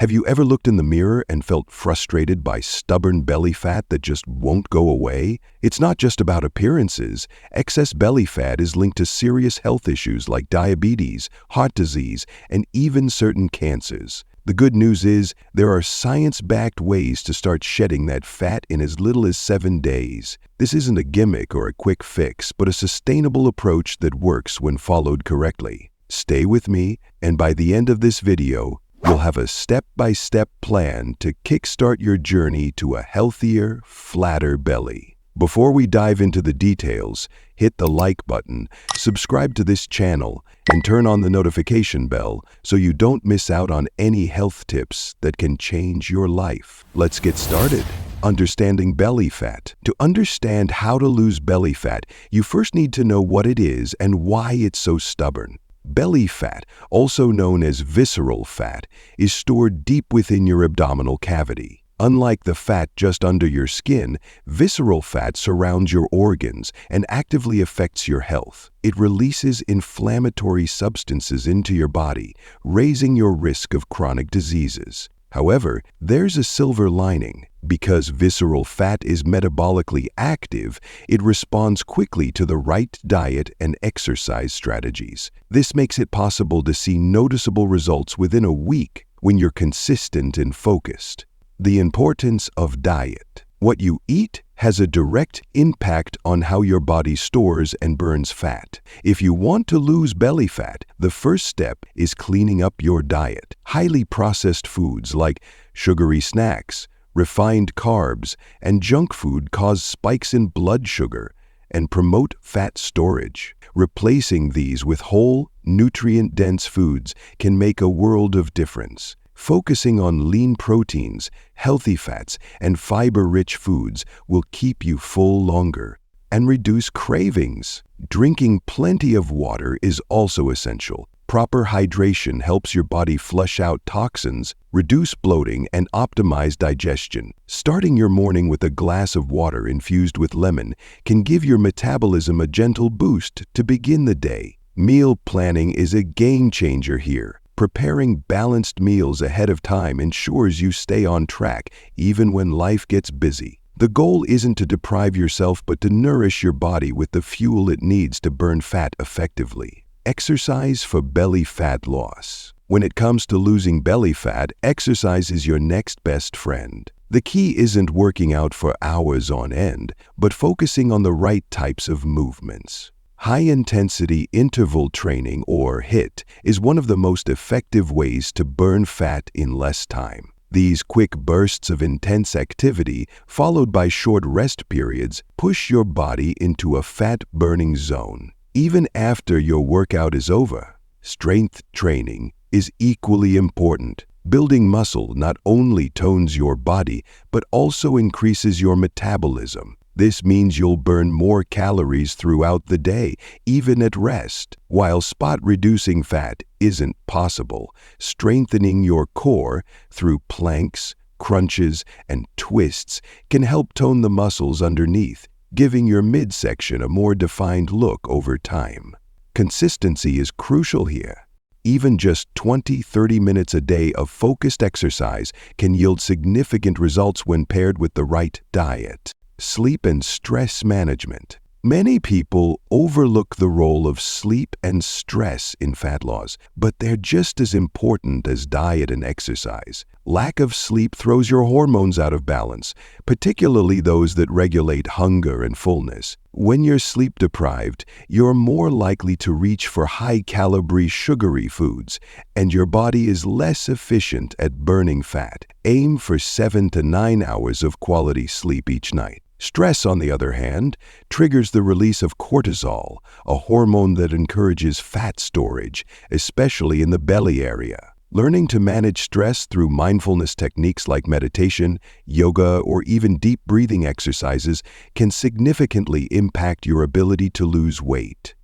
Have you ever looked in the mirror and felt frustrated by stubborn belly fat that just won't go away? It's not just about appearances. Excess belly fat is linked to serious health issues like diabetes, heart disease, and even certain cancers. The good news is there are science-backed ways to start shedding that fat in as little as 7 days. This isn't a gimmick or a quick fix, but a sustainable approach that works when followed correctly. Stay with me, and by the end of this video, you'll have a step-by-step plan to kickstart your journey to a healthier, flatter belly. Before we dive into the details, hit the like button, subscribe to this channel, and turn on the notification bell so you don't miss out on any health tips that can change your life. Let's get started. Understanding belly fat. To understand how to lose belly fat, you first need to know what it is and why it's so stubborn. Belly fat, also known as visceral fat, is stored deep within your abdominal cavity. Unlike the fat just under your skin, visceral fat surrounds your organs and actively affects your health. It releases inflammatory substances into your body, raising your risk of chronic diseases. However, there's a silver lining. Because visceral fat is metabolically active, it responds quickly to the right diet and exercise strategies. This makes it possible to see noticeable results within a week when you're consistent and focused. The importance of diet. What you eat has a direct impact on how your body stores and burns fat. If you want to lose belly fat, the first step is cleaning up your diet. Highly processed foods like sugary snacks, refined carbs, and junk food cause spikes in blood sugar and promote fat storage. Replacing these with whole, nutrient-dense foods can make a world of difference. Focusing on lean proteins, healthy fats, and fiber-rich foods will keep you full longer and reduce cravings. Drinking plenty of water is also essential. Proper hydration helps your body flush out toxins, reduce bloating, and optimize digestion. Starting your morning with a glass of water infused with lemon can give your metabolism a gentle boost to begin the day. Meal planning is a game changer here. Preparing balanced meals ahead of time ensures you stay on track even when life gets busy. The goal isn't to deprive yourself but to nourish your body with the fuel it needs to burn fat effectively. Exercise for belly fat loss. When it comes to losing belly fat, exercise is your next best friend. The key isn't working out for hours on end, but focusing on the right types of movements. High-intensity interval training, or HIIT, is one of the most effective ways to burn fat in less time. These quick bursts of intense activity, followed by short rest periods, push your body into a fat-burning zone. Even after your workout is over, strength training is equally important. Building muscle not only tones your body, but also increases your metabolism. This means you'll burn more calories throughout the day, even at rest. While spot-reducing fat isn't possible, strengthening your core through planks, crunches, and twists can help tone the muscles underneath, giving your midsection a more defined look over time. Consistency is crucial here. Even just 20-30 minutes a day of focused exercise can yield significant results when paired with the right diet. Sleep and stress management. Many people overlook the role of sleep and stress in fat loss, but they're just as important as diet and exercise. Lack of sleep throws your hormones out of balance, particularly those that regulate hunger and fullness. When you're sleep deprived, you're more likely to reach for high-calorie sugary foods, and your body is less efficient at burning fat. Aim for 7 to 9 hours of quality sleep each night. Stress, on the other hand, triggers the release of cortisol, a hormone that encourages fat storage, especially in the belly area. Learning to manage stress through mindfulness techniques like meditation, yoga, or even deep breathing exercises can significantly impact your ability to lose weight.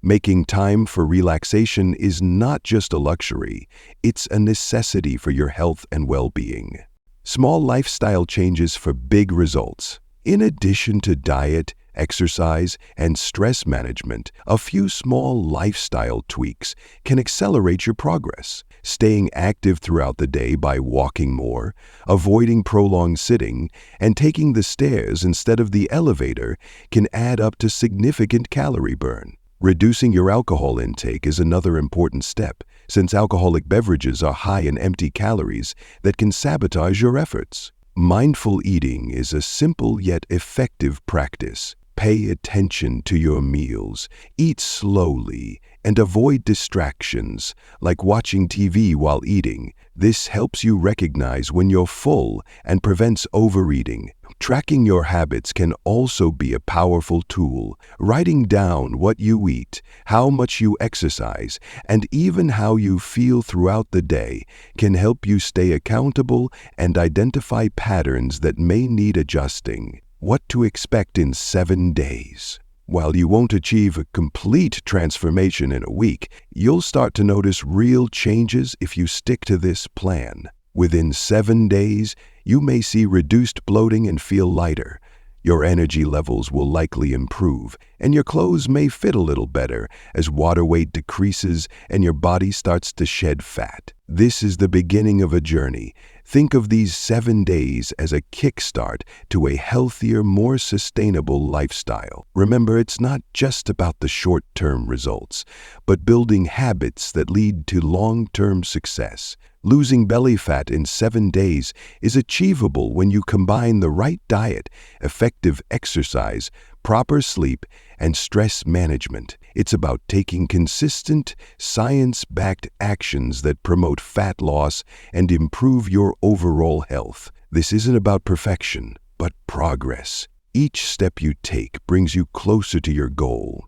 Making time for relaxation is not just a luxury, it's a necessity for your health and well-being. Small lifestyle changes for big results. In addition to diet, exercise, and stress management, a few small lifestyle tweaks can accelerate your progress. Staying active throughout the day by walking more, avoiding prolonged sitting, and taking the stairs instead of the elevator can add up to significant calorie burn. Reducing your alcohol intake is another important step, since alcoholic beverages are high in empty calories that can sabotage your efforts. Mindful eating is a simple yet effective practice. Pay attention to your meals, eat slowly, and avoid distractions, like watching TV while eating. This helps you recognize when you're full and prevents overeating. Tracking your habits can also be a powerful tool. Writing down what you eat, how much you exercise, and even how you feel throughout the day can help you stay accountable and identify patterns that may need adjusting. What to expect in 7 days. While you won't achieve a complete transformation in a week, you'll start to notice real changes if you stick to this plan. Within 7 days, you may see reduced bloating and feel lighter. Your energy levels will likely improve, and your clothes may fit a little better as water weight decreases and your body starts to shed fat. This is the beginning of a journey. Think of these 7 days as a kickstart to a healthier, more sustainable lifestyle. Remember, it's not just about the short-term results, but building habits that lead to long-term success. Losing belly fat in 7 days is achievable when you combine the right diet, effective exercise, proper sleep, and stress management. It's about taking consistent, science-backed actions that promote fat loss and improve your overall health. This isn't about perfection, but progress. Each step you take brings you closer to your goal.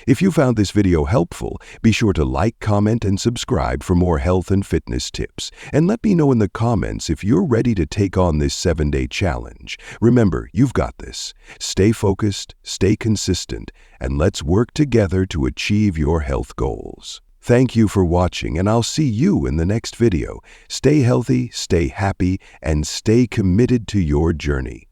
If you found this video helpful, be sure to like, comment, and subscribe for more health and fitness tips. And let me know in the comments if you're ready to take on this 7-day challenge. Remember, you've got this. Stay focused, stay consistent, and let's work together to achieve your health goals. Thank you for watching, and I'll see you in the next video. Stay healthy, stay happy, and stay committed to your journey.